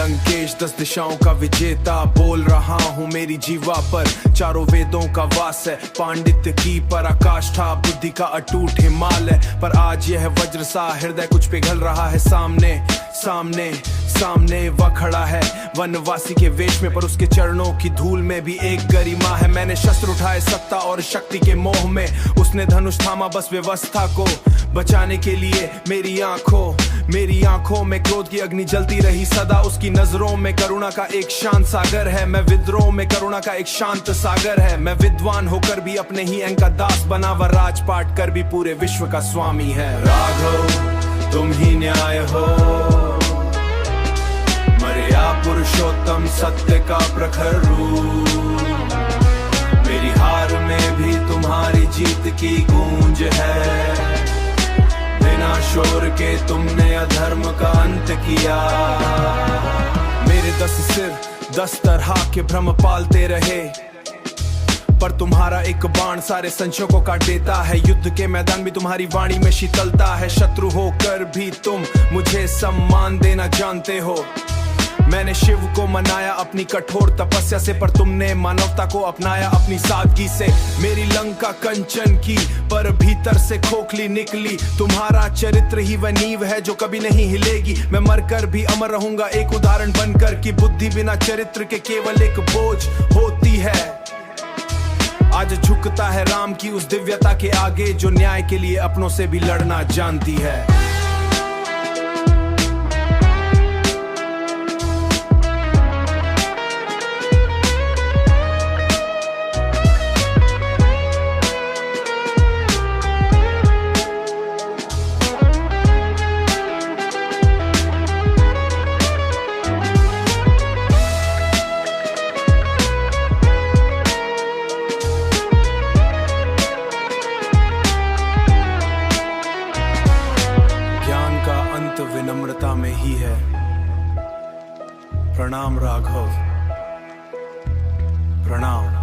लंकेश 10 दिशाओं का विजेता, बोल रहा हूँ मेरी जीवा पर चारों वेदों का वास है। पांडित्य की पराकाष्ठा, बुद्धि का अटूट हिमालय, पर आज यह वज्र सा हृदय कुछ पिघल रहा है। सामने सामने सामने वह खड़ा है वनवासी के वेश में, पर उसके चरणों की धूल में भी एक गरिमा है। मैंने शस्त्र उठाए सत्ता और शक्ति के मोह में, उसने धनुष थामा बस व्यवस्था को बचाने के लिए। मेरी आंखों में क्रोध की अग्नि जलती रही सदा, उसकी नजरों में करुणा का एक शांत सागर है। मैं विद्रोह में करुणा का एक शांत सागर है। मैं विद्वान होकर भी अपने ही अंग का दास बना, वह राजपाट कर भी पूरे विश्व का स्वामी है। राघव तुम ही न्याय हो, मर्या पुरुषोत्तम सत्य का प्रखर रूप। मेरी हार में भी तुम्हारी जीत की गूंज है, बिना शोर के तुमने अधर्म का अंत किया। मेरे 10 सिर 10 तरह के भ्रम पालते रहे, पर तुम्हारा एक बाण सारे संशयों को काट देता है। युद्ध के मैदान भी तुम्हारी वाणी में शीतलता है, शत्रु होकर भी तुम मुझे सम्मान देना जानते हो। मैंने शिव को मनाया अपनी कठोर तपस्या से, पर तुमने मानवता को अपनाया अपनी सादगी से। मेरी लंका कंचन की पर भीतर से खोखली निकली, तुम्हारा चरित्र ही वह नींव है जो कभी नहीं हिलेगी। मैं मरकर भी अमर रहूंगा एक उदाहरण बनकर, कि बुद्धि बिना चरित्र के केवल एक बोझ होती है। आज झुकता है राम की उस दिव्यता के आगे, जो न्याय के लिए अपनों से भी लड़ना जानती है। विनम्रता में ही है। प्रणाम राघव, प्रणाम।